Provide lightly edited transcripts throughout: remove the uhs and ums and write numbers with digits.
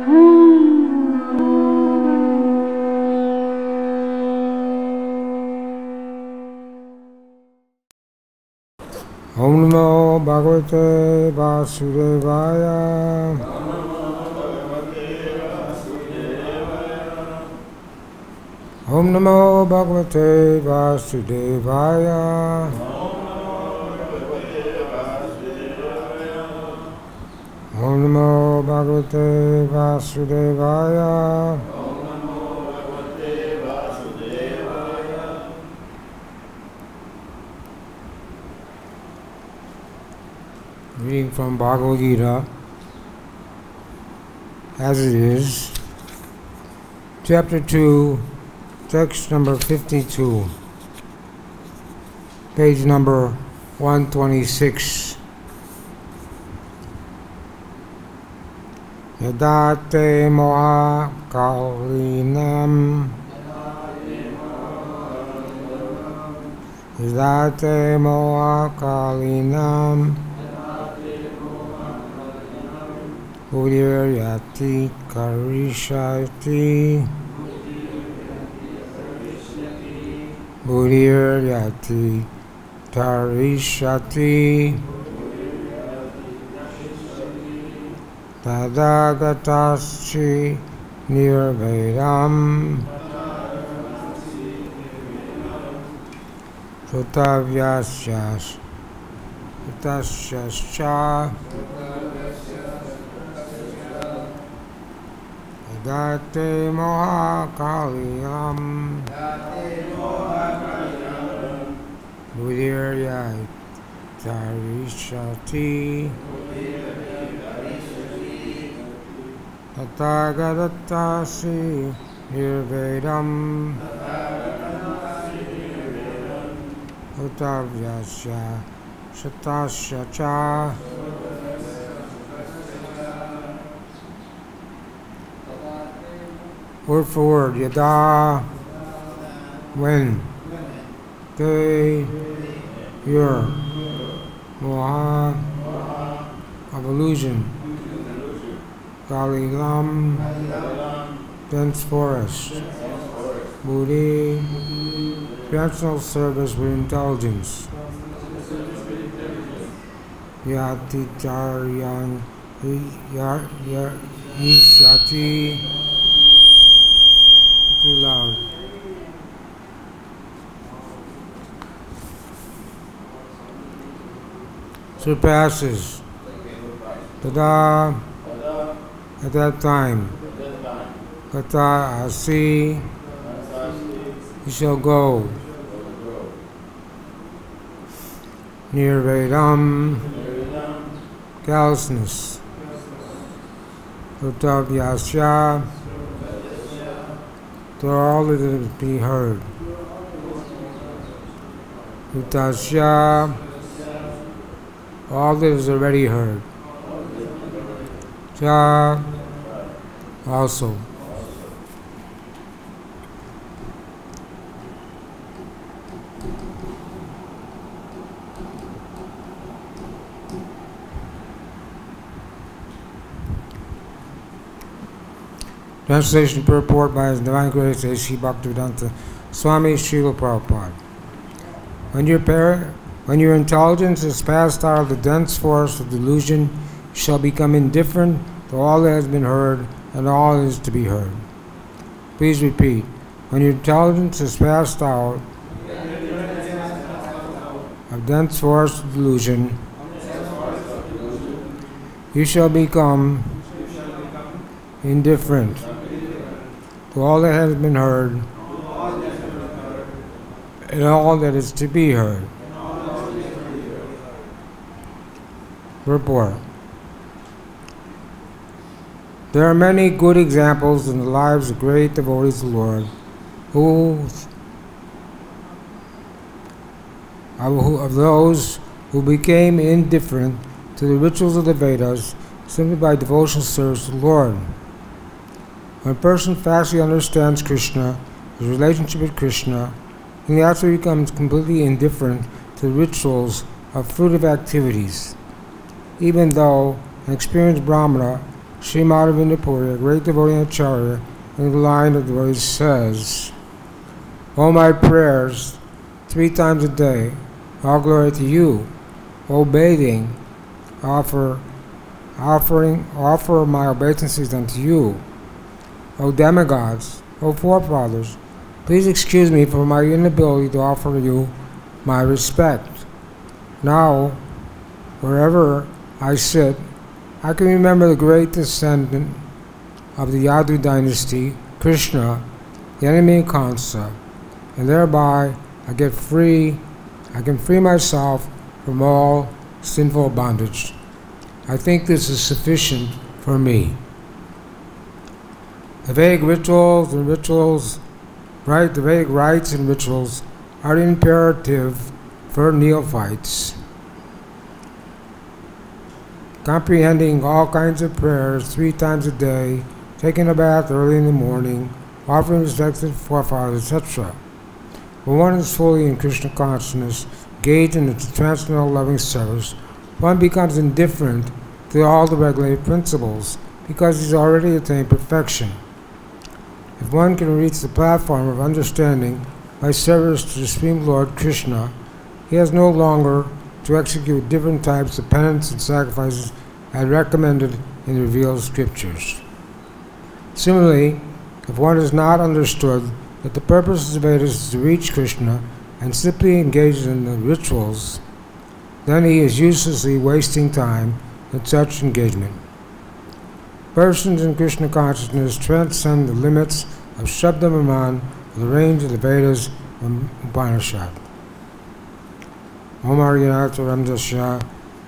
Om Namo Bhagavate Vasudevaya. Om Namo Bhagavate Vasudevaya. Om Namo Bhagavate Vasudevaya. Reading from Bhagavad-Gita, as it is, Chapter 2, text number 52, page number 126. Yadate moha kalinam Yadate moha kalinam Udiryati karishati Udiryati tarishati Tadagataschi nirvedam Sutavyascha Date moha kaliyam Udiryati tarishati Tatagatatasi nirvedam Utavyasya shatasya cha Word for word, yada, when, te, your, moha, of illusion, kalilam, dense forest, buddhi, personal service with intelligence, yatitaryan, yishati, too loud. Surpasses. Tada, at that time. Kata asi, you shall go. Nirvedam, callousness. Utavyasya, to all that is be heard. Utasya, all that is already heard. Cha, also. Translation purport by His Divine Grace A.C. Bhakti-Vedanta Swami Srila Prabhupada. When your intelligence is passed out of the dense forest of delusion, you shall become indifferent to all that has been heard and all that is to be heard. Please repeat. When your intelligence is passed out of dense forest of delusion, you shall become indifferent to all that has been heard and all that is to be heard. Report. There are many good examples in the lives of great devotees of the Lord of those who became indifferent to the rituals of the Vedas simply by devotional service to the Lord. When a person fastly understands Krishna, his relationship with Krishna, he naturally becomes completely indifferent to the rituals of fruitive activities. Even though an experienced Brahmana Sri Madhavinda Puri, a great devotee acharya, in the line of devotees says, "O my prayers, 3 times a day, all glory to you. O bathing, offer my obeisances unto you. O demigods, O forefathers, please excuse me for my inability to offer you my respect. Now, wherever I sit, I can remember the great descendant of the Yadu dynasty, Krishna, the enemy of Kansa, and thereby I can free myself from all sinful bondage. I think this is sufficient for me." The Vedic rites and rituals are imperative for neophytes. Comprehending all kinds of prayers 3 times a day, taking a bath early in the morning, offering respect to the forefathers, etc. When one is fully in Krishna consciousness, engaged in its transcendental loving service, one becomes indifferent to all the regulated principles because he's already attained perfection. If one can reach the platform of understanding by service to the Supreme Lord Krishna, he has no longer to execute different types of penance and sacrifices as recommended in the revealed scriptures. Similarly, if one has not understood that the purpose of the Vedas is to reach Krishna and simply engages in the rituals, then he is uselessly wasting time in such engagement. Persons in Krishna consciousness transcend the limits of Shabda Maman or the range of the Vedas and Upanishad. Om Aryanata Ramdasya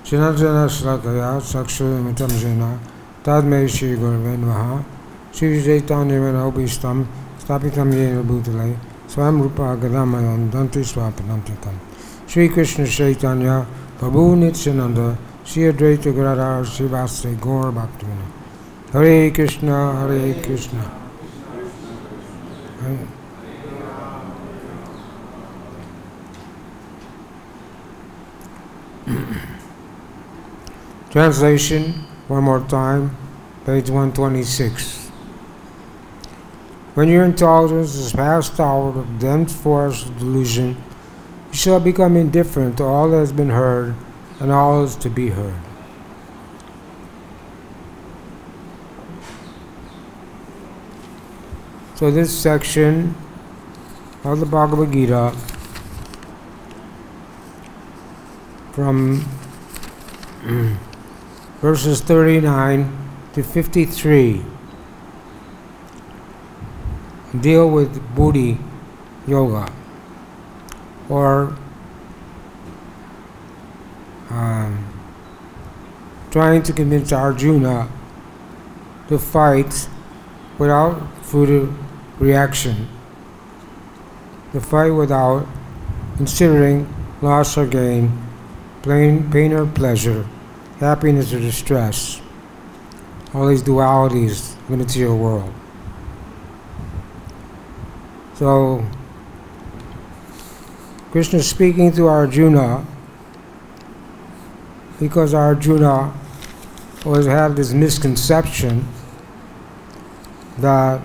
Chinajana Shlakaya Sakshurimitam Jena Tadme Shri Gurave Namaha Shri Chaitanya Manobhistam Stapitam Yena Bhutale Swam Rupa Gadamayam Danti Swapanantikam Shri Krishna Chaitanya Prabhu Nityananda Shri Advaita Gadadhar Srivastava Gaur Bhaktivinoda Hare Krishna, Hare Krishna. Translation, one more time, page 126. When your intelligence is passed out of the dense forest of delusion, you shall become indifferent to all that has been heard and all is to be heard. So this section of the Bhagavad-Gita from verses 39 to 53 deal with Buddhi Yoga, or trying to convince Arjuna to fight without fruitive reaction, to fight without considering loss or gain, pain or pleasure, happiness or distress, all these dualities in the material world. So, Krishna is speaking to Arjuna because Arjuna always had this misconception that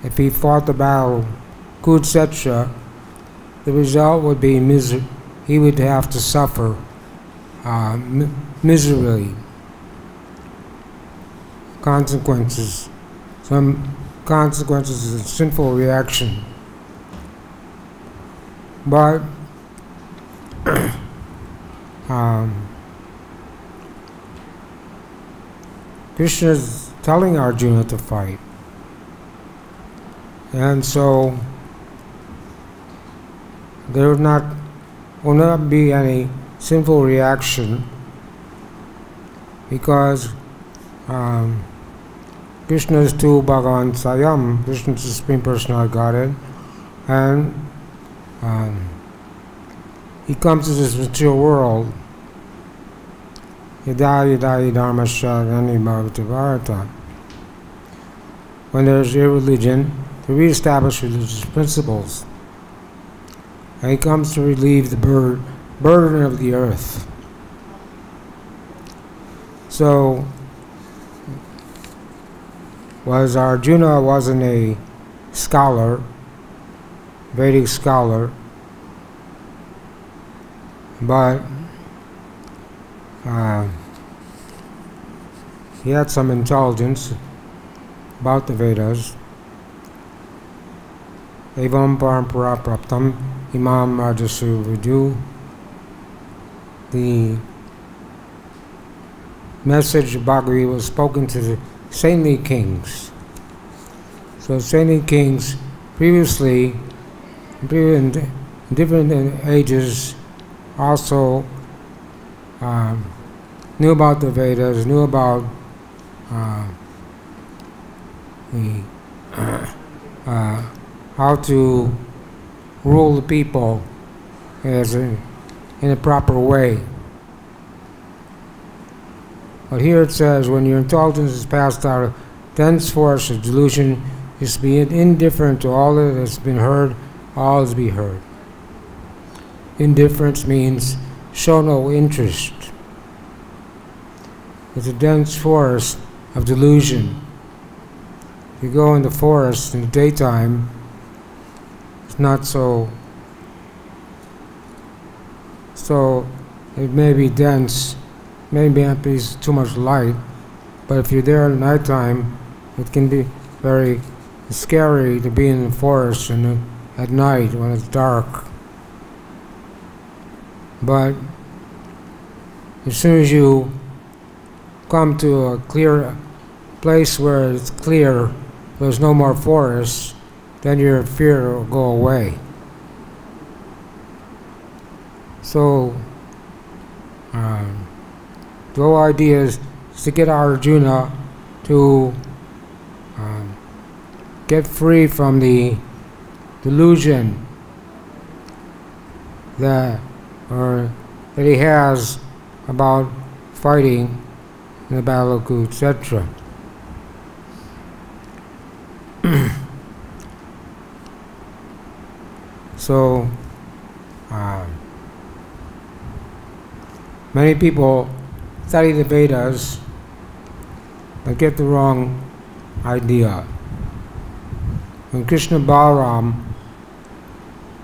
if he fought the battle Kurukshetra, the result would be he would have to suffer miserably. Some consequences of sinful reaction. But Krishna is telling Arjuna to fight. And so there will not be any sinful reaction because Krishna is to Bhagavan Swayam, Krishna is the Supreme Personality of Godhead, and he comes to this material world. Yada yada dharmasya rani bhavati bharata. When there is irreligion, to reestablish religious principles. And he comes to relieve the burden of the earth. So, was Arjuna wasn't a scholar, Vedic scholar, but he had some intelligence about the Vedas. Evam parampara praptam imam rajasu vidu. The message of Bhagavad was spoken to the saintly kings. So saintly kings previously, in different ages, also knew about the Vedas, knew about how to rule the people in a proper way. But here it says, when your intelligence is passed out of dense force of delusion, you should be indifferent to all that has been heard, all is be heard. Indifference means show no interest. It's a dense forest of delusion. If you go in the forest in the daytime, it's not so it may be dense, maybe not be too much light, but if you're there at nighttime, it can be very scary to be in the forest at night when it's dark. But as soon as you come to a clear place where it's clear, there's no more forest, then your fear will go away. So the whole idea is to get Arjuna to get free from the delusion that he has about fighting in the battle of Kurukshetra. So many people study the Vedas but get the wrong idea. When Krishna and Balaram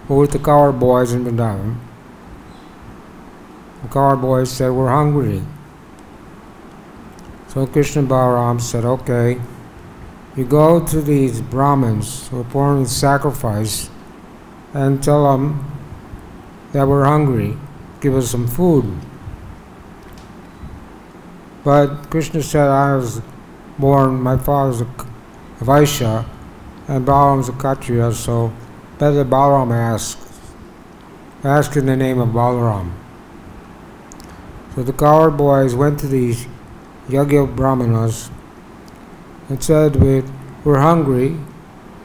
were with the cowherd boys in Vrindavan, the cowherd boys said, "We're hungry." So Krishna and Balaram said, "Okay, you go to these Brahmins who are performing sacrifice and tell them that we're hungry, give us some food." But Krishna said, my father's a Vaishya, and Balaram's a Kshatriya, so better Balaram ask in the name of Balaram. So the cowherd boys went to these Yagya Brahmanas and said, "We're hungry,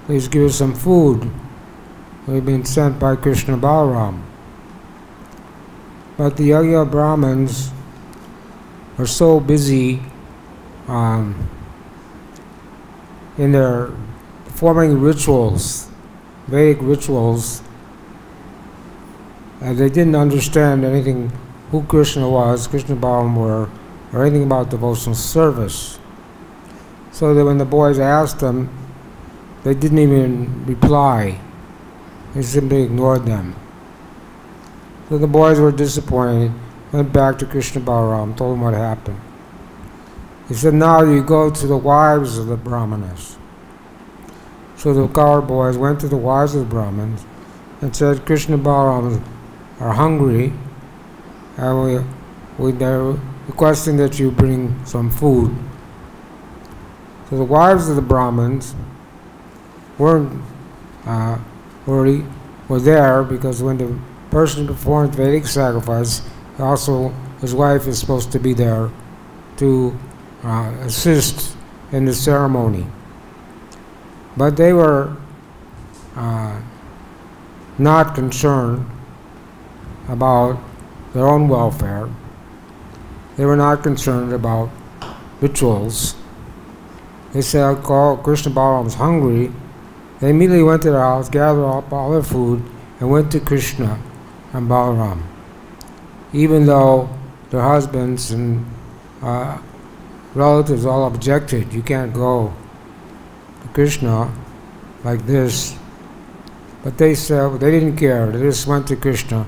please give us some food. We've been sent by Krishna Balaram." But the Yagya Brahmins are so busy in their performing rituals, Vedic rituals, and they didn't understand anything who Krishna was, Krishna Balaram were, or anything about devotional service. So that when the boys asked them, they didn't even reply. They simply ignored them. So the boys were disappointed, went back to Krishna Balaram, told him what happened. He said, "Now you go to the wives of the Brahmanas." So the cowherd boys went to the wives of the Brahmins and said, "Krishna Balaram are hungry, and they're requesting that you bring some food." So the wives of the Brahmins were there because when the person performs Vedic sacrifice, also his wife is supposed to be there to assist in the ceremony. But they were not concerned about their own welfare. They were not concerned about rituals. They said, Krishna Balaram was hungry. They immediately went to their house, gathered up all their food, and went to Krishna and Balaram. Even though their husbands and relatives all objected, "You can't go to Krishna like this, but they said they didn't care. They just went to Krishna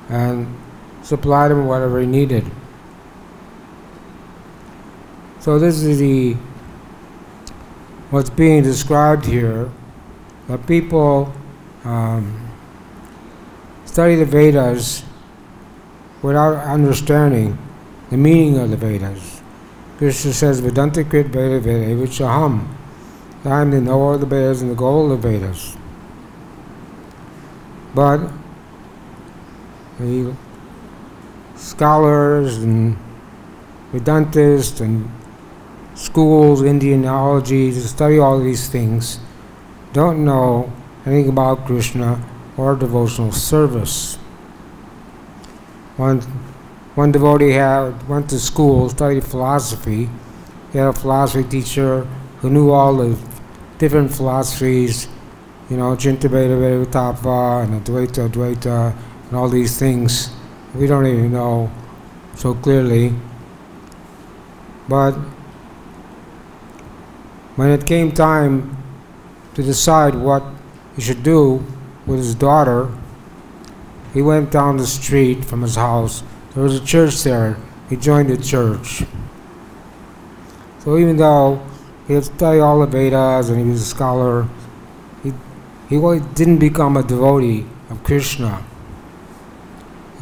and supplied him whatever he needed. So this is what's being described here, that people study the Vedas without understanding the meaning of the Vedas. Krishna says, Vedanta Krit Veda Veda Vichaham. I am the knower of the Vedas and the goal of the Vedas. But the scholars and Vedantists and schools, Indianology, to study all these things, don't know anything about Krishna or devotional service. One devotee went to school, studied philosophy. He had a philosophy teacher who knew all the different philosophies, Chinta Veda Veda Tattva and Advaita Advaita and all these things. We don't even know so clearly. But when it came time to decide what he should do with his daughter, he went down the street from his house. There was a church there. He joined the church. So even though he had studied all the Vedas and he was a scholar, he didn't become a devotee of Krishna.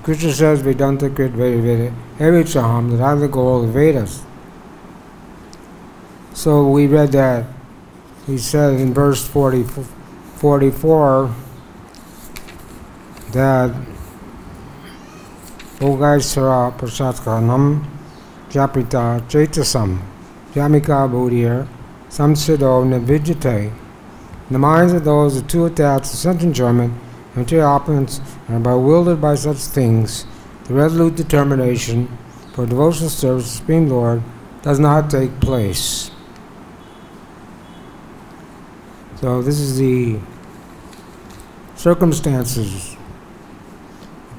Krishna says, Vedanta Krit Veda Veda Evichaham, that I am the goal of the Vedas. So we read that. He said in verse 44 that Bhogaisara Prasatkanam Japita Chetasam Jamika Bodhir Samsido Navijate. The minds of those who are too attached to sense enjoyment and material opulence and are bewildered by such things, the resolute determination for devotional service to the Supreme Lord does not take place. So this is the circumstances.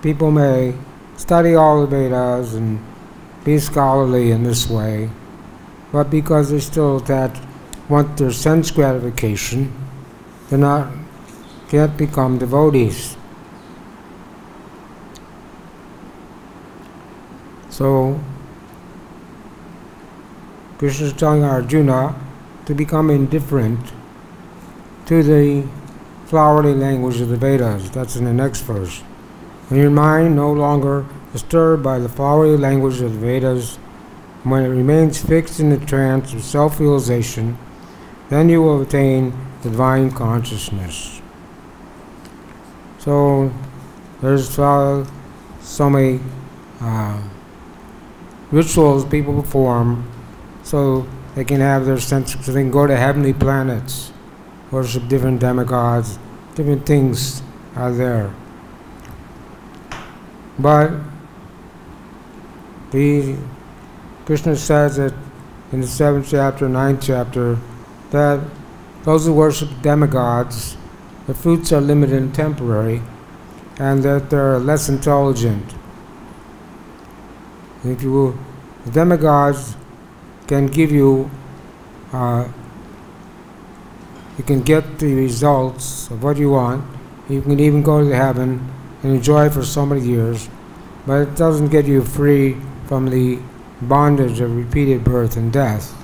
People may study all the Vedas and be scholarly in this way, but because they still want their sense gratification, they can't become devotees. So Krishna is telling Arjuna to become indifferent to the flowery language of the Vedas. That's in the next verse. When your mind no longer disturbed by the flowery language of the Vedas, when it remains fixed in the trance of self-realization, then you will attain the divine consciousness. So there's so many rituals people perform so they can have their sense, so they can go to heavenly planets, worship different demigods, different things are there. But Krishna says that in the 7th chapter, 9th chapter, that those who worship demigods, the fruits are limited and temporary, and that they're less intelligent. The demigods can give you, you can get the results of what you want. You can even go to heaven and enjoy it for so many years, but it doesn't get you free from the bondage of repeated birth and death.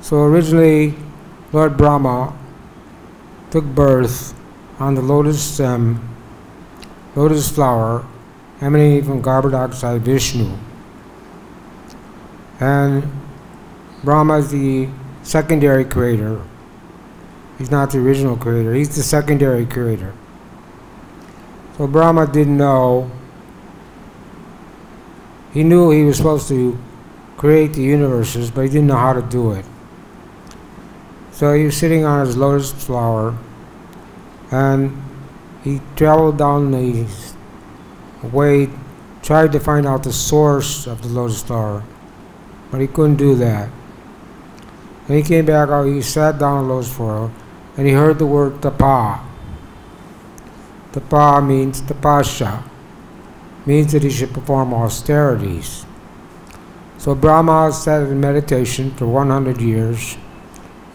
So originally, Lord Brahma took birth on the lotus stem, lotus flower, emanating from Garbhodakshayi Vishnu. And Brahma is the secondary creator. He's not the original creator, he's the secondary creator. So Brahma didn't know. He knew he was supposed to create the universes, but he didn't know how to do it. So he was sitting on his lotus flower, and he traveled down the way, tried to find out the source of the lotus flower, but he couldn't do that. And he came back out, he sat down on the lotus flower, and he heard the word tapa. Tapa means tapasya, means that he should perform austerities. So Brahma sat in meditation for 100 years,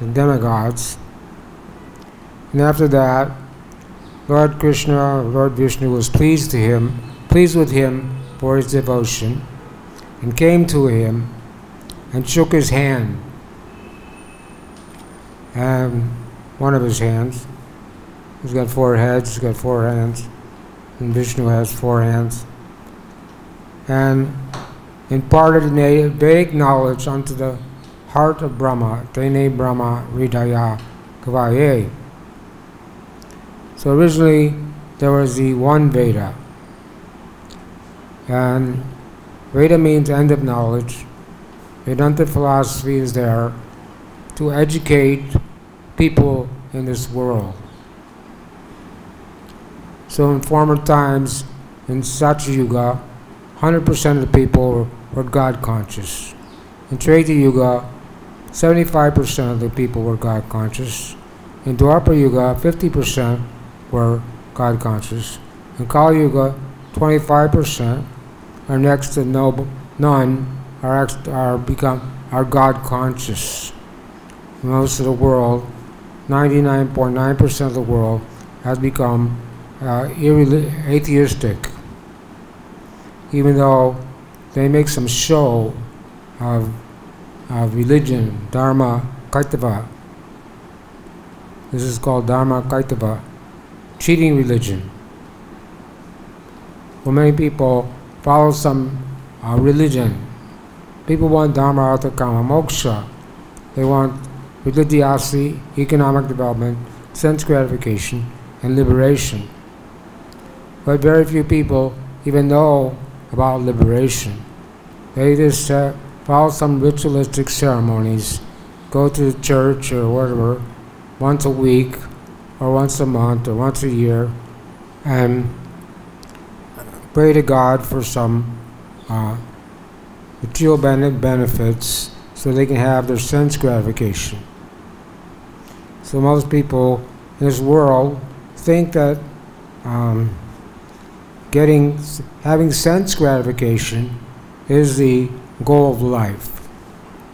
the demigods. And after that, Lord Krishna, Lord Vishnu was pleased with him for his devotion, and came to him and shook his hand, and one of his hands. He's got 4 heads, he's got 4 hands, and Vishnu has 4 hands, and imparted Vedic knowledge unto the heart of Brahma, Tene Brahma Hridaya Kavaye. So originally there was the one Veda, and Veda means end of knowledge. Vedanta philosophy is there to educate people in this world. So in former times, in Satya Yuga, 100% of the people were God conscious. In Treta Yuga, 75% of the people were God conscious. In Dwapara Yuga, 50% were God conscious. In Kali Yuga, 25%, are next to none are God conscious. Most of the world, 99.9% of the world, has become atheistic, even though they make some show of religion, Dharma Kaitava. This is called Dharma Kaitava, cheating religion. Well, many people follow some religion. People want Dharma, Artha, Kama, Moksha. They want religiosity, economic development, sense gratification, and liberation. But very few people even know about liberation. They just follow some ritualistic ceremonies, go to church or whatever, once a week, or once a month, or once a year, and pray to God for some material benefits so they can have their sense gratification. So most people in this world think that having sense gratification is the goal of life.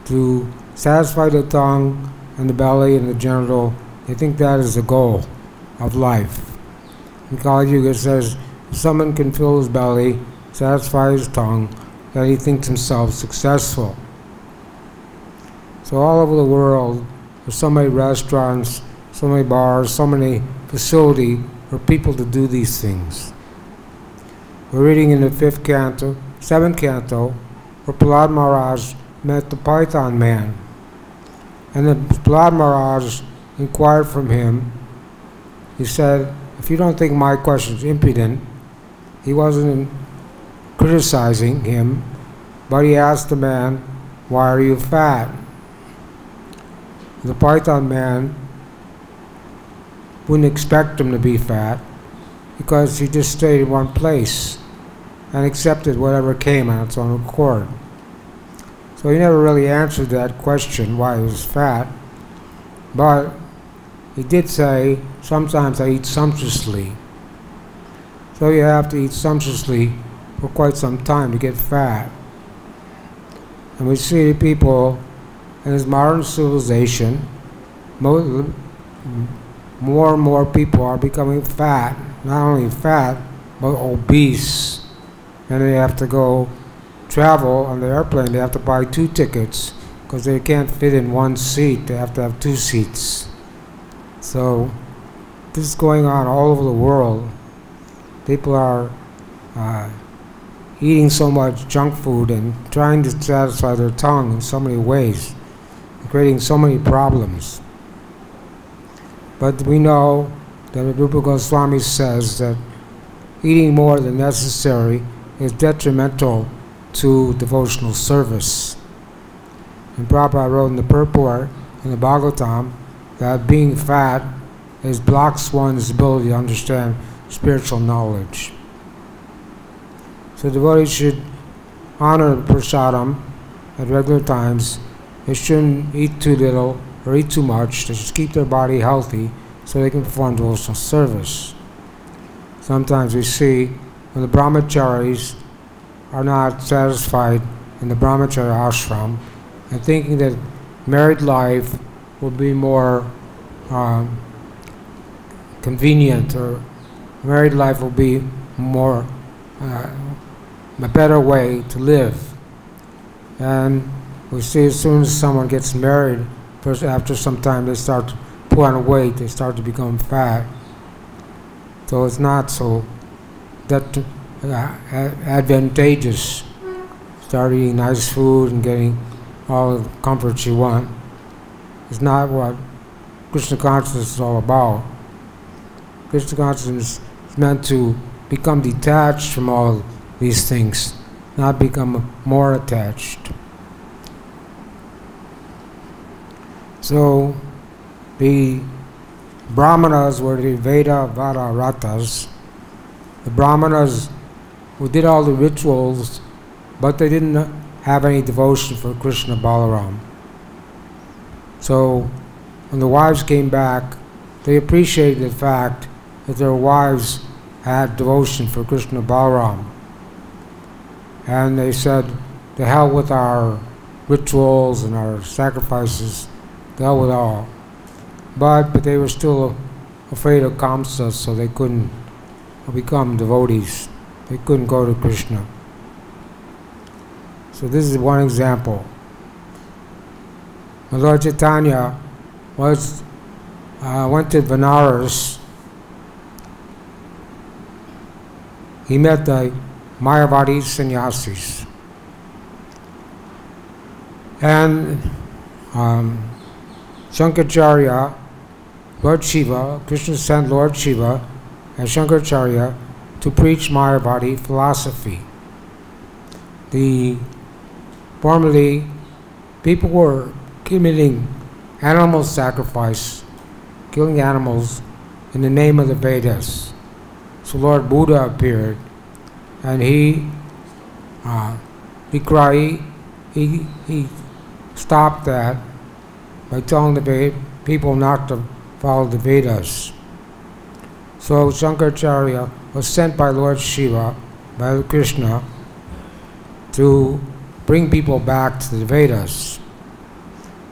To satisfy the tongue and the belly and the genital, they think that is the goal of life. In Kali Yuga it says, if someone can fill his belly, satisfy his tongue, then he thinks himself successful. So all over the world, there's so many restaurants, so many bars, so many facilities for people to do these things. We're reading in the 7th canto, where Prahlad Maharaj met the Python man. And then Prahlad Maharaj inquired from him. He said, if you don't think my question is impudent, he wasn't criticizing him, but he asked the man, why are you fat? The Python man wouldn't expect him to be fat because he just stayed in one place and accepted whatever came on its own accord. So he never really answered that question, why he was fat, but he did say, sometimes I eat sumptuously. So you have to eat sumptuously for quite some time to get fat. And we see people in this modern civilization, more and more people are becoming fat, not only fat, but obese. And they have to go travel on the airplane, they have to buy 2 tickets because they can't fit in one seat, they have to have 2 seats. So this is going on all over the world. People are eating so much junk food and trying to satisfy their tongue in so many ways, creating so many problems. But we know that Rupa Goswami says that eating more than necessary is detrimental to devotional service. And Prabhupada wrote in the purport in the Bhagavatam that being fat blocks one's ability to understand spiritual knowledge. So devotees should honor prasadam at regular times. They shouldn't eat too little or eat too much. They should keep their body healthy so they can perform devotional service. Sometimes we see when the brahmacharis are not satisfied in the brahmacharya ashram, and thinking that married life will be more convenient, or married life will be more a better way to live. And we see as soon as someone gets married, first after some time they start to put on weight, they start to become fat. So it's not so that advantageous. Start eating nice food and getting all the comforts you want. It's not what Krishna consciousness is all about. Krishna consciousness is meant to become detached from all these things, not become more attached. So the Brahmanas were the Veda Vada Ratas. The Brahmanas who did all the rituals, but they didn't have any devotion for Krishna Balaram. So when the wives came back, they appreciated the fact that their wives had devotion for Krishna Balaram. And they said, to hell with our rituals and our sacrifices, to hell with all. But they were still afraid of Kamsa, so they couldn't become devotees. They couldn't go to Krishna. So this is one example. When Lord Chaitanya went to Benares, he met the Mayavadi sannyasis. And Shankaracharya, Lord Shiva, Krishna sent Lord Shiva and Shankaracharya to preach Mayavadi philosophy. Formerly, people were committing animal sacrifice, killing animals in the name of the Vedas. So Lord Buddha appeared, and he stopped that by telling the people not to follow the Vedas. So Shankaracharya was sent by Lord Shiva, by Krishna, to bring people back to the Vedas.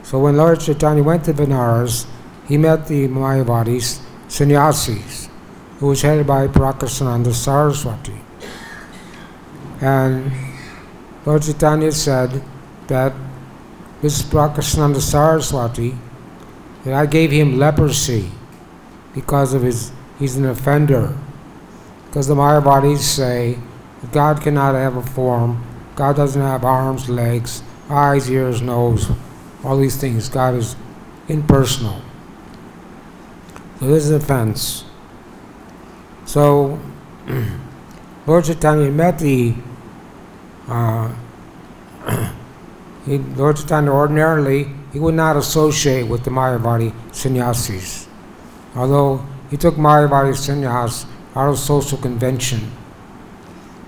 So when Lord Chaitanya went to Benares, he met the Mayavadis sannyasis, who was headed by Prakasananda Saraswati. And Lord Chaitanya said that this Prakasananda Saraswati, that I gave him leprosy because of he's an offender. Because the Mayavadis say that God cannot have a form, God doesn't have arms, legs, eyes, ears, nose, all these things. God is impersonal. So this is an offense. So Lord Chaitanya met Lord Chaitanya ordinarily, he would not associate with the Mayavadi sannyasis. Although he took Mayavadi sannyas out of social convention.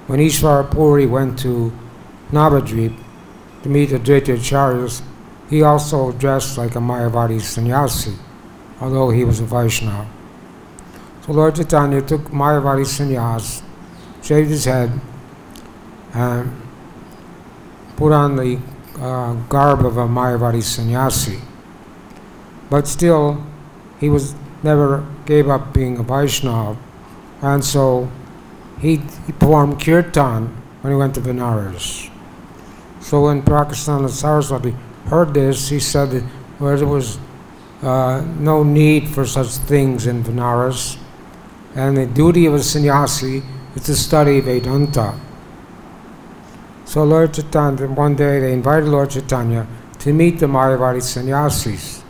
When Ishvara Puri went to Navadvip to meet the Advaita-acharyas, he also dressed like a Mayavadi sannyasi, although he was a Vaishnava. So Lord Chaitanya took Mayavadi sannyas, shaved his head, and put on the garb of a Mayavadi sannyasi. But still, he never gave up being a Vaishnava, and so he performed kirtan when he went to Benares. So when Prakasananda Saraswati heard this, he said that there was no need for such things in Benares, and the duty of a sannyasi is to study Vedanta. So Lord Chaitanya, one day they invited Lord Chaitanya to meet the Mayavadi sannyasis.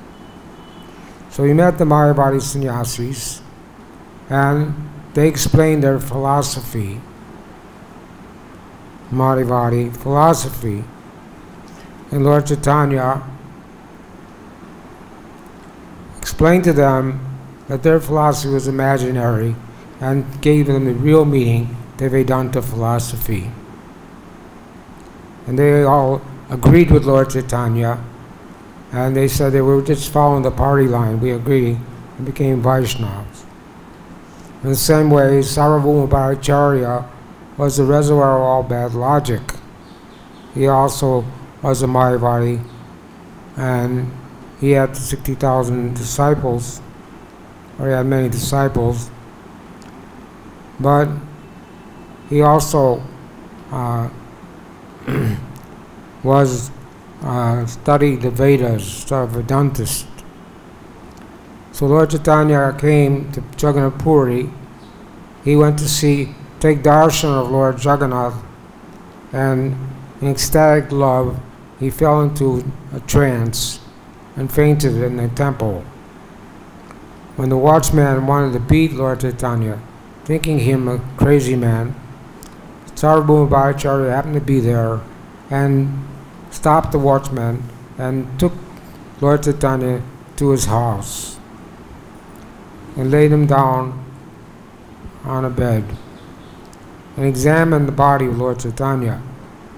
So he met the Mayavadi sannyasis, and they explained their philosophy, Mayavadi philosophy. And Lord Chaitanya explained to them that their philosophy was imaginary and gave them the real meaning, the Vedanta philosophy. And they all agreed with Lord Chaitanya, and they said they were just following the party line. We agreed and became Vaishnavas. In the same way, Sarvabhauma Bhattacharya was the reservoir of all bad logic. he also was a Mayavadi, and he had 60,000 disciples, or he had many disciples, but he also studied the Vedas, a Vedantist. So Lord Chaitanya came to Jagannath Puri. He went to take darshan of Lord Jagannath, and in ecstatic love, he fell into a trance and fainted in the temple. When the watchman wanted to beat Lord Chaitanya, thinking him a crazy man, Sarvabhauma Bhattacharya happened to be there and stopped the watchman and took Lord Chaitanya to his house and laid him down on a bed and examined the body of Lord Chaitanya,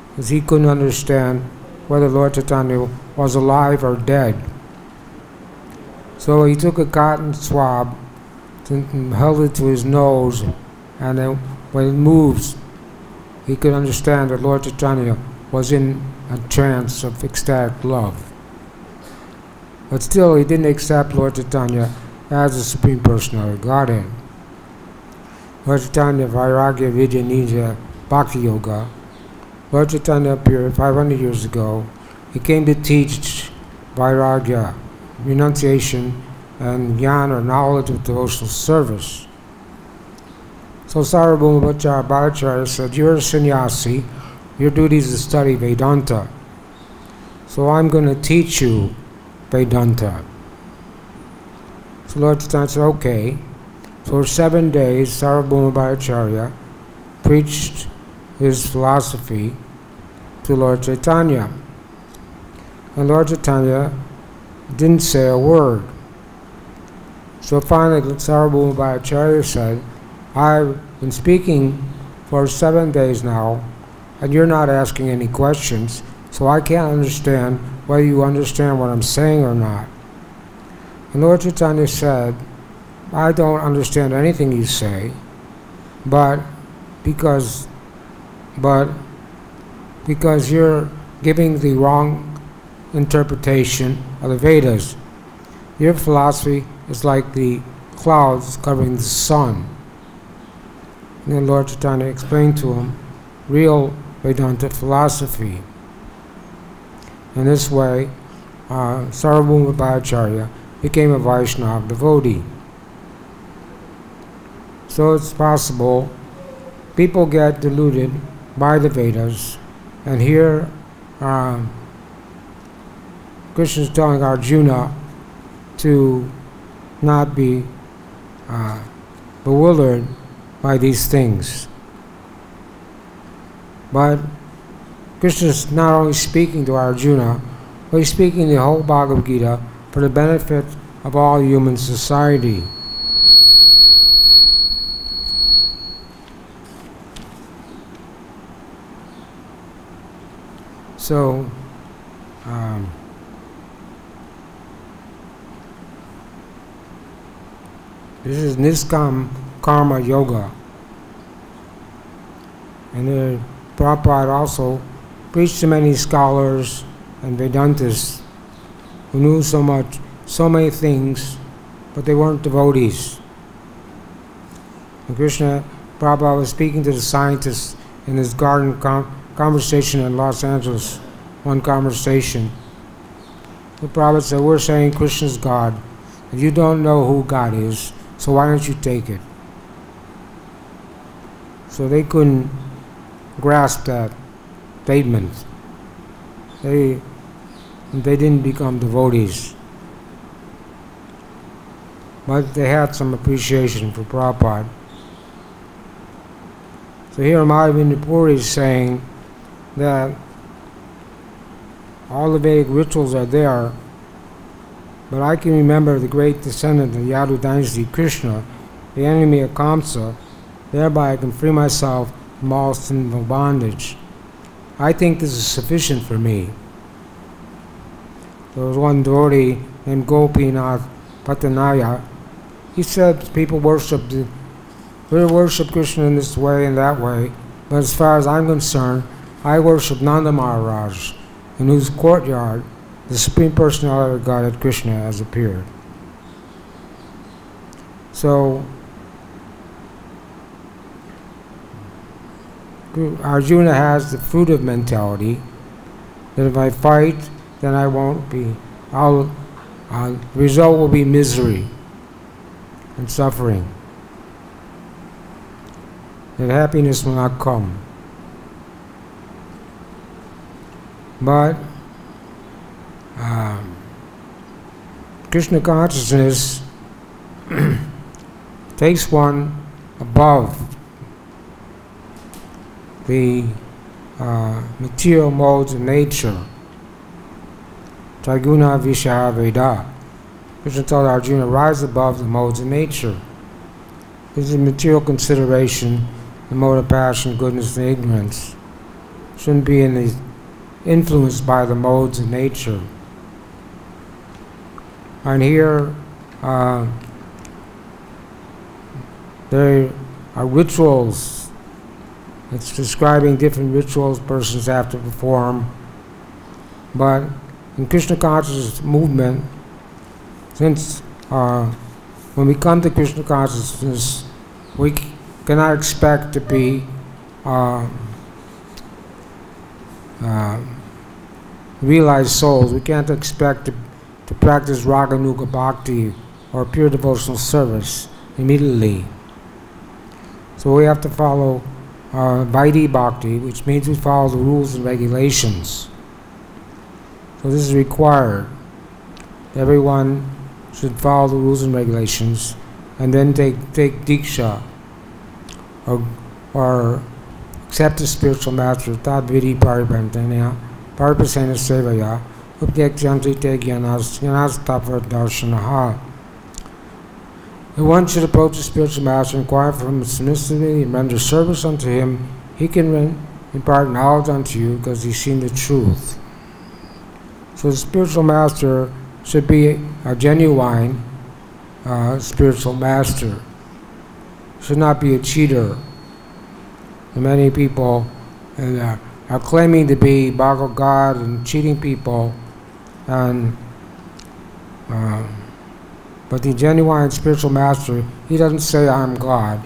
because he couldn't understand whether Lord Chaitanya was alive or dead. So he took a cotton swab and held it to his nose, and then when it moves, he could understand that Lord Chaitanya was in a trance of ecstatic love. But still, he didn't accept Lord Chaitanya as the Supreme Personality of Godhead. Lord Chaitanya, Vairagya, Vidya, Nidya, bhakti-yoga. Lord Chaitanya appeared 500 years ago. He came to teach Vairagya, renunciation, and jnana, or knowledge of devotional service. So Sarvabhauma Bhattacharya said, you're a sannyasi, your duty is to study Vedanta. So I'm going to teach you Vedanta. So Lord Chaitanya said, okay. For 7 days, Sarvabhauma Bhattacharya preached his philosophy to Lord Chaitanya. And Lord Chaitanya didn't say a word. So finally, Sarvabhauma Bhattacharya said, I've been speaking for 7 days now, and you're not asking any questions, so I can't understand whether you understand what I'm saying or not. And Lord Chaitanya said, I don't understand anything you say, but because you're giving the wrong interpretation of the Vedas. Your philosophy is like the clouds covering the sun. And then Lord Chaitanya explained to him real Vedanta philosophy. In this way, Sarvabhauma Bhattacharya became a Vaishnava devotee. So it's possible people get deluded by the Vedas, and here Krishna is telling Arjuna to not be bewildered by these things. But Krishna is not only speaking to Arjuna, but he's speaking the whole Bhagavad-Gita for the benefit of all human society. So, this is Niskam Karma Yoga. And Prabhupada also preached to many scholars and Vedantists who knew so many things, but they weren't devotees. And Prabhupada was speaking to the scientists in his garden conversation in Los Angeles, one conversation. The Prabhupada said, we're saying Krishna's God, and you don't know who God is, so why don't you take it? So they couldn't grasp that statement. They didn't become devotees. But they had some appreciation for Prabhupada. So here Madhavendra Puri is saying that all the Vedic rituals are there, but I can remember the great descendant of the Yadu dynasty, Krishna, the enemy of Kamsa. Thereby I can free myself from all sinful bondage. I think this is sufficient for me. There was one devotee named Gopinath Patanaya. He said people worship Krishna in this way and that way, but as far as I'm concerned, I worship Nanda Maharaj, in whose courtyard the Supreme Personality of Godhead Krishna has appeared. So, Arjuna has the fruit of mentality, that if I fight, then I won't be, the result will be misery and suffering. That happiness will not come. But Krishna consciousness takes one above the material modes of nature. Triguna Vishaha Veda. Krishna told Arjuna, rise above the modes of nature. This is a material consideration, the mode of passion, goodness, and ignorance. Shouldn't be influenced by the modes of nature. And here, there are rituals. It's describing different rituals persons have to perform. But in Krishna consciousness movement, since when we come to Krishna consciousness, we cannot expect to be realized souls. We can't expect to practice Raganuga Bhakti or pure devotional service immediately. So we have to follow Vaidhi Bhakti, which means we follow the rules and regulations. So this is required. Everyone should follow the rules and regulations and then take Diksha or accept the spiritual master, Tad Vidi Paripantanya, Paripasena Sevaya, Updekyanti Te Gyanastapa Darshanaha. If one should approach the spiritual master, inquire from him submissively, and render service unto him, he can impart knowledge unto you because he's seen the truth. So the spiritual master should be a genuine spiritual master. Should not be a cheater. And many people are claiming to be Bhagavad God and cheating people, and but the genuine spiritual master, he doesn't say I'm God.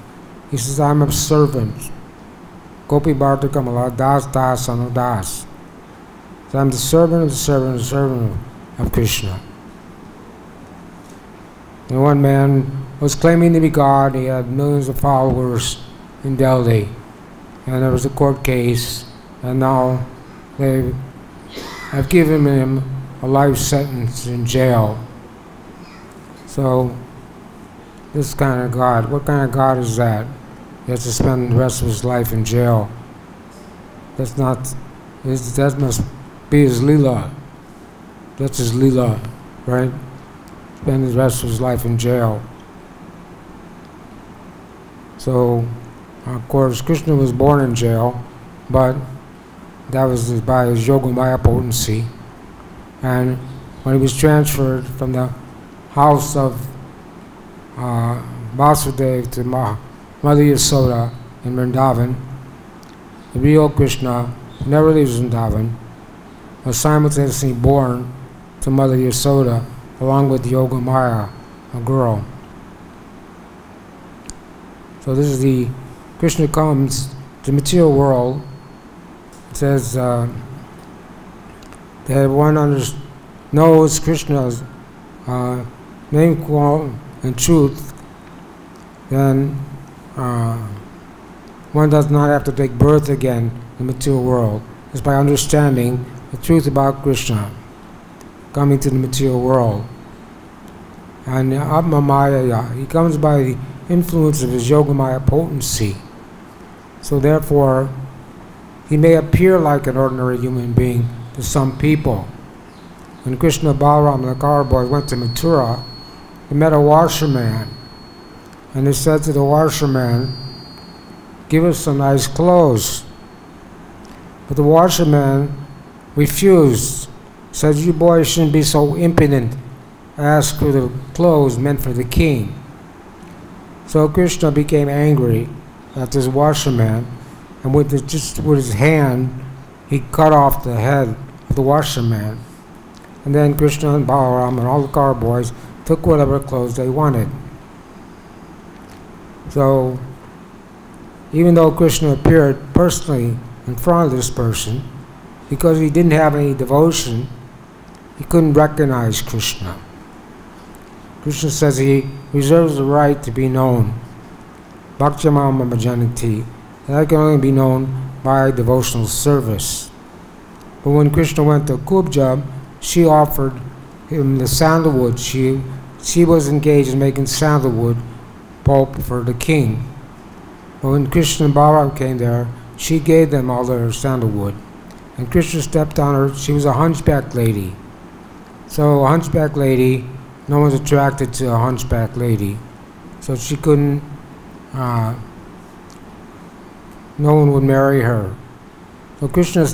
He says I'm a servant. Gopi Bharta Kamala Das Das Anu Das. So I'm the servant of the servant of the servant of Krishna. And one man was claiming to be God. He had millions of followers in Delhi. And there was a court case, and now they have given him a life sentence in jail. So, this kind of God, what kind of God is that? He has to spend the rest of his life in jail. That's not, that must be his Leela. That's his Leela, right? Spend the rest of his life in jail. So, of course, Krishna was born in jail, but that was by his Yogamaya potency. And when he was transferred from the house of Vasudeva to Mother Yasoda in Vrindavan, the real Krishna never leaves Vrindavan, was simultaneously born to Mother Yasoda along with Yogamaya, a girl. So this is the Krishna comes to the material world. It says that one knows Krishna's name, quality, and truth, then one does not have to take birth again in the material world. It's by understanding the truth about Krishna, coming to the material world. And Atma Maya, he comes by the influence of his Yogamaya potency. So therefore, he may appear like an ordinary human being to some people. When Krishna, Balaram, and the car boy went to Mathura, they met a washerman. And they said to the washerman, give us some nice clothes. But the washerman refused, said, you boys shouldn't be so impudent, ask for the clothes meant for the king. So Krishna became angry at this washerman, and with his hand he cut off the head of the washerman. And then Krishna and Balaram and all the cowboys took whatever clothes they wanted. So, even though Krishna appeared personally in front of this person, because he didn't have any devotion, he couldn't recognize Krishna. Krishna says he reserves the right to be known. Bhakti-yoga bhajanti. That can only be known by devotional service. But when Krishna went to Kubja, she offered him the sandalwood. She was engaged in making sandalwood pulp for the king. But when Krishna and Balaram came there, she gave them all their sandalwood. And Krishna stepped on her. She was a hunchback lady. So a hunchback lady, no one's attracted to a hunchback lady. So she couldn't, no one would marry her. So Krishna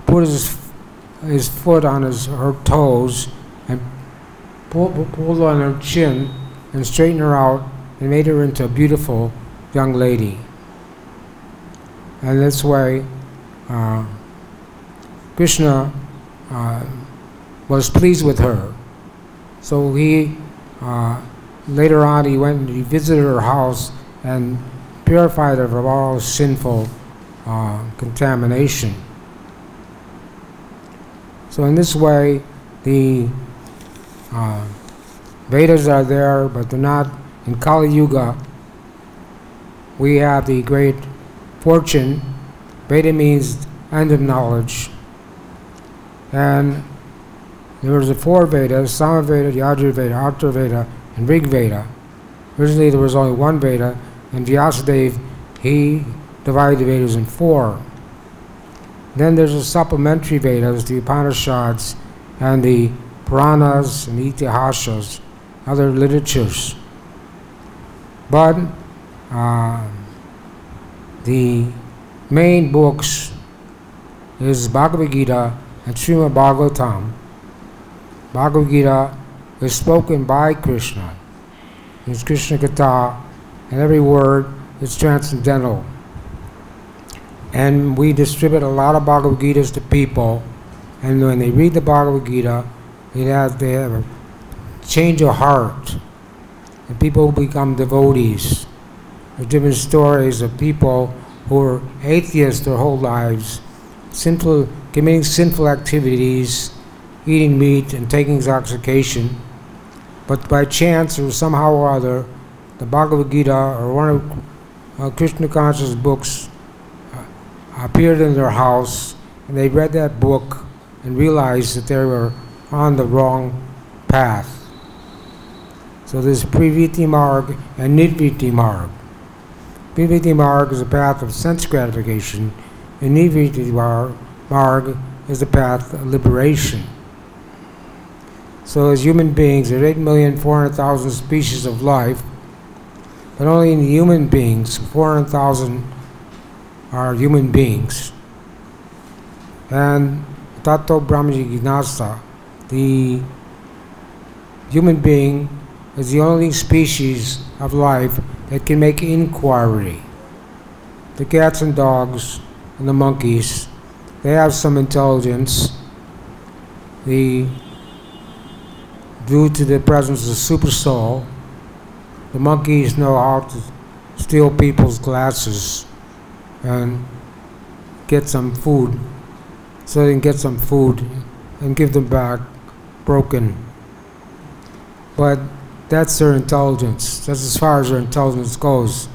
put his foot on her toes and pulled on her chin and straightened her out and made her into a beautiful young lady. And this way, Krishna was pleased with her. So he, later on, he went and he visited her house and purified her of all sinful contamination. So in this way, the Vedas are there, but they're not. In Kali Yuga, we have the great fortune. Veda means end of knowledge. And there was the four Vedas: Samaveda, Yajurveda, Atharvaveda, and Rig Veda. Originally there was only one Veda, and Vyasadeva, he divided the Vedas in four. Then there's the supplementary Vedas, the Upanishads, and the Puranas and Itihasas, other literatures. But the main books is Bhagavad-Gita and Srimad Bhagavatam. Bhagavad-Gita is spoken by Krishna. It's Krishna Katha, and every word is transcendental. And we distribute a lot of Bhagavad-Gitas to people, and when they read the Bhagavad-Gita, they have a change of heart, and people become devotees. There's different stories of people who were atheists their whole lives, committing sinful activities, eating meat and taking intoxication, but by chance or somehow or other, the Bhagavad-Gita or one of Krishna conscious books appeared in their house, and they read that book and realized that they were on the wrong path. So there's Priviti Marg and Nivritti Marg. Priviti Marg is a path of sense gratification, and Nivritti Marg is the path of liberation. So as human beings, there are 8,400,000 species of life, but only in human beings, 400,000 are human beings. And Tato Brahmaji Ginasa, the human being is the only species of life that can make inquiry. The cats and dogs and the monkeys, they have some intelligence. Due to the presence of super soul, the monkeys know how to steal people's glasses and get some food, so they can get some food and give them back broken. But that's their intelligence. That's as far as their intelligence goes.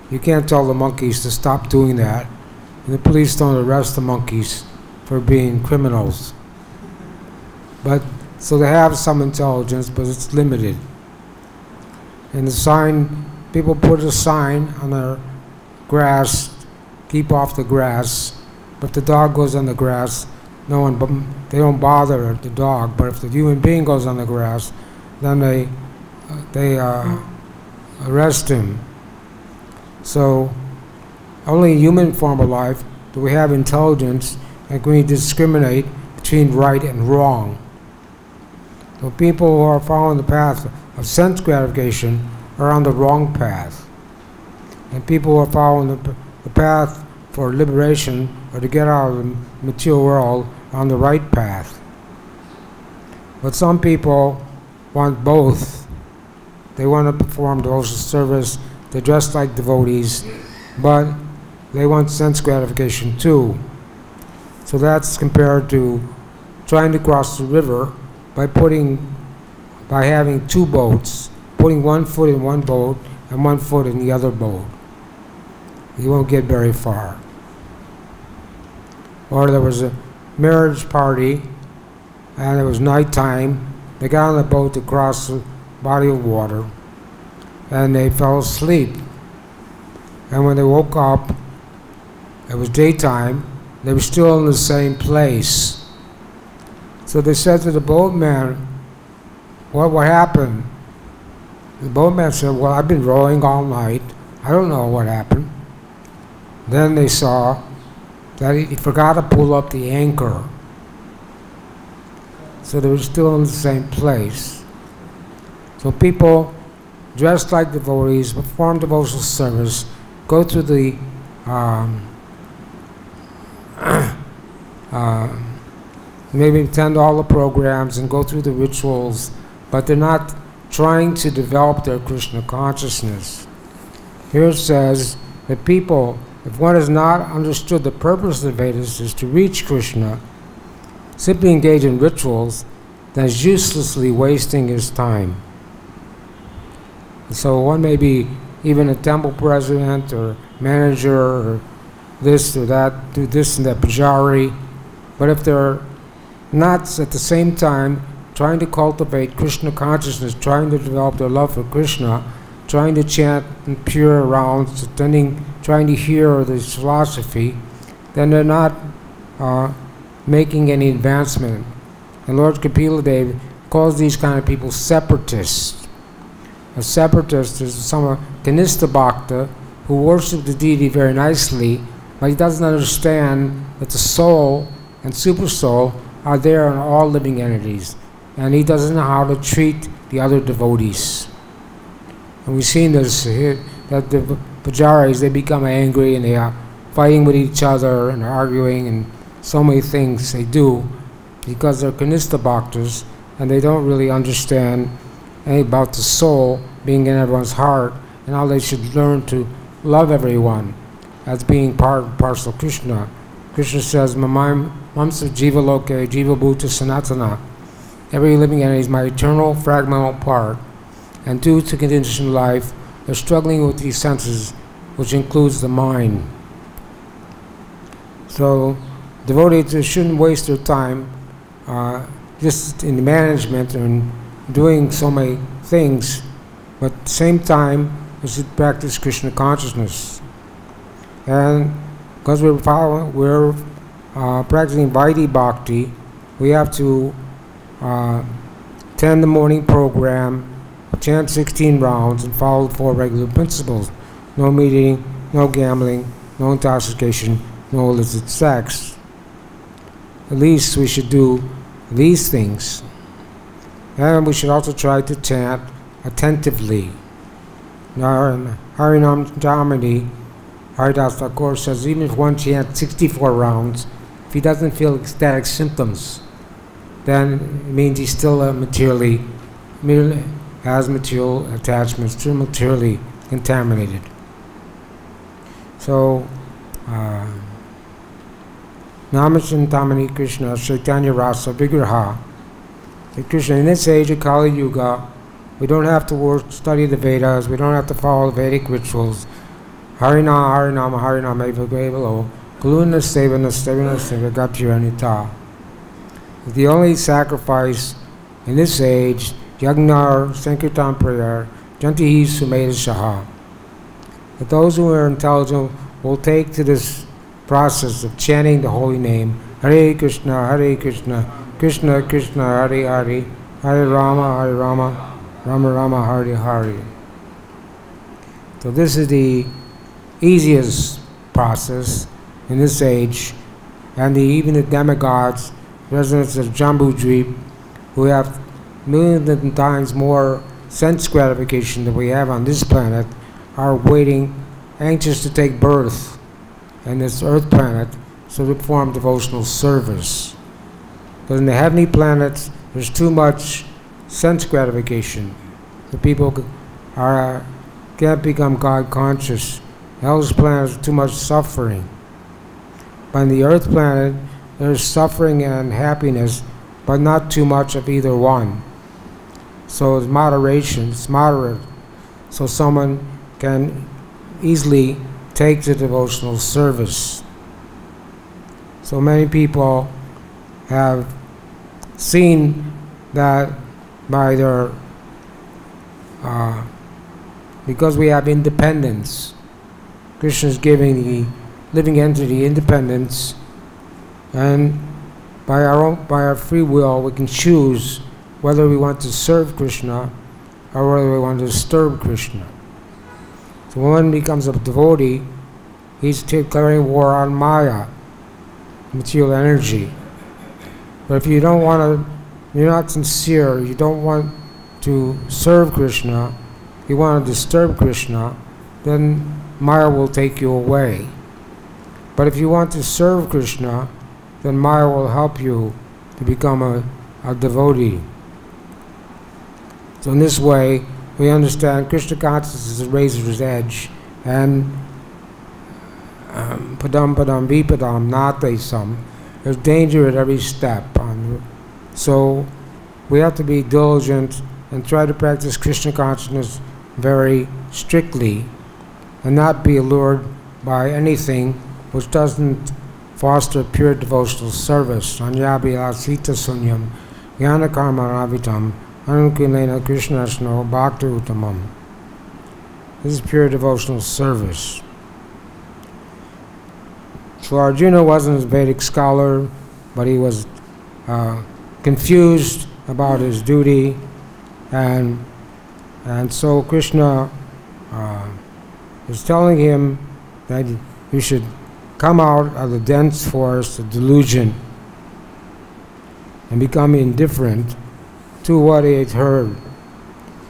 You can't tell the monkeys to stop doing that, and the police don't arrest the monkeys for being criminals. But so they have some intelligence, but it's limited. And the sign, people put a sign on their grass, keep off the grass. But if the dog goes on the grass, they don't bother the dog. But if the human being goes on the grass, then they arrest him. So only in human form of life do we have intelligence and can we discriminate between right and wrong. So people who are following the path of sense gratification are on the wrong path. And people who are following the path for liberation or to get out of the material world on the right path. But some people want both. They want to perform devotional service, they dress like devotees, but they want sense gratification too. So that's compared to trying to cross the river by having two boats, putting one foot in one boat and one foot in the other boat. You won't get very far. Or there was a marriage party and it was nighttime. They got on the boat to cross the body of water and they fell asleep. And when they woke up, it was daytime. They were still in the same place. So they said to the boatman, what happened? The boatman said, well, I've been rowing all night. I don't know what happened. Then they saw that he forgot to pull up the anchor. So they were still in the same place. So people dressed like devotees, perform devotional service, go through the maybe attend all the programs and go through the rituals, but they're not trying to develop their Krishna consciousness. Here it says that people, if one has not understood the purpose of the Vedas is to reach Krishna, simply engage in rituals, then is uselessly wasting his time. So one may be even a temple president or manager or this or that, do this and that, pujari, but if they're not at the same time trying to cultivate Krishna consciousness, trying to develop their love for Krishna, trying to chant in pure rounds, trying to hear this philosophy, then they're not making any advancement. And Lord Kapila Dev calls these kind of people separatists. A separatist is some Kanista Bhakta who worships the deity very nicely, but he doesn't understand that the soul and super soul are there in all living entities, and he doesn't know how to treat the other devotees. And we've seen this here, that the pujaris, they become angry and they are fighting with each other and arguing and so many things they do because they're Kanista Bhaktas and they don't really understand anything about the soul being in everyone's heart and how they should learn to love everyone as being part and parcel of Krishna. Krishna says, Mamam Mamsa Jiva Loke Jiva Bhuta Sanatana. Every living entity is my eternal fragmental part, and due to conditioned life, they're struggling with these senses, which includes the mind. So, devotees shouldn't waste their time just in management and doing so many things, but at the same time, we should practice Krishna consciousness. And because we're practicing Vaidhi Bhakti, we have to attend the morning program, chant 16 rounds, and follow the 4 regular principles. No meeting, no gambling, no intoxication, no illicit sex. At least we should do these things. And we should also try to chant attentively. Now in Harinam Jamani, Haridas Thakur says even if one chants 64 rounds, if he doesn't feel ecstatic symptoms, then it means he's still merely has material attachments, still materially contaminated. So, Namashintamani Krishna Chaitanya Rasa Vigraha. Krishna, in this age of Kali Yuga, we don't have to study the Vedas, we don't have to follow the Vedic rituals. Harinama, Harinama, Harinama, Eva Gavalo, Kaluna Sevana, Sevana, Seva, Gapchiranita. The only sacrifice in this age, Yagnar, Sankirtan prayer, Jantihi Sumeda Shaha. That those who are intelligent will take to this process of chanting the holy name, Hare Krishna, Krishna Krishna, Hare Hare, Hare Rama, Rama Rama, Hare Hare. So this is the easiest process in this age, and even the demigods, residents of Jambudvip, who have millions of times more sense gratification than we have on this planet, are waiting, anxious to take birth and this earth planet so to perform devotional service. Because in the heavenly planets, there's too much sense gratification. The people can't become God conscious. Hell's planet is too much suffering. But in the earth planet, there's suffering and happiness, but not too much of either one. So it's moderation, it's moderate. So someone can easily take the devotional service. So many people have seen that by their, because we have independence, Krishna is giving the living entity independence, and by our free will we can choose whether we want to serve Krishna or whether we want to disturb Krishna. So when one becomes a devotee, he's declaring war on Maya, material energy. But if you don't want to, you're not sincere, you don't want to serve Krishna, you want to disturb Krishna, then Maya will take you away. But if you want to serve Krishna, then Maya will help you to become a devotee. So in this way, we understand Krishna consciousness is a razor's edge, and padam padam vipadam natesam. There's danger at every step. So we have to be diligent and try to practice Krishna consciousness very strictly, and not be allured by anything which doesn't foster pure devotional service. Anyabhilasita sunyam jnana karma ravitam anukulena krishnasno bhakti uttamam. This is pure devotional service. So Arjuna wasn't a Vedic scholar, but he was confused about his duty, and so Krishna is telling him that you should come out of the dense forest of delusion and become indifferent to what he had heard,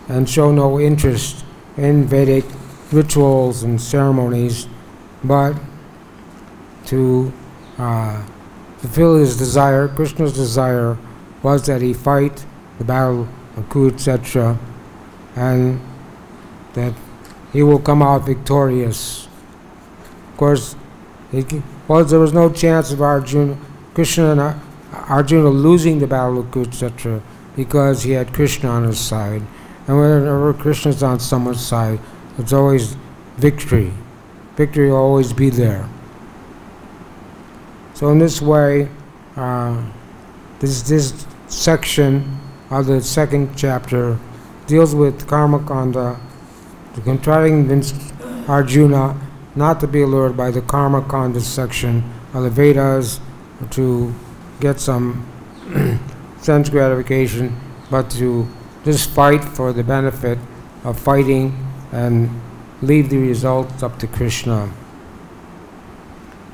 and show no interest in Vedic rituals and ceremonies, but to fulfill his desire. Krishna's desire was that he fight the battle of Kurukshetra, and that he will come out victorious. Of course, there was no chance of Krishna and Arjuna losing the battle of Kurukshetra, because he had Krishna on his side. And whenever Krishna's on someone's side, it's always victory. Victory will always be there. So in this way, this section of the second chapter deals with karma kanda, trying to convince Arjuna not to be allured by the karma kanda section of the Vedas to get some sense gratification, but to just fight for the benefit of fighting and leave the results up to Krishna.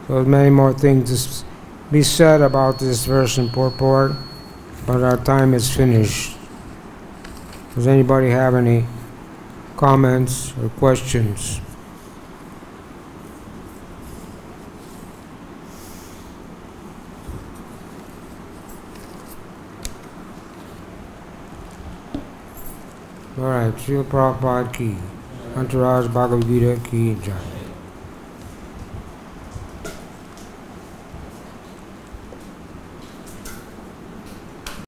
So there's many more things to be said about this verse and purport, but our time is finished. Does anybody have any comments or questions? All right, Srila Prabhupada ki, Entourage Bhagavad-Gita ki jai.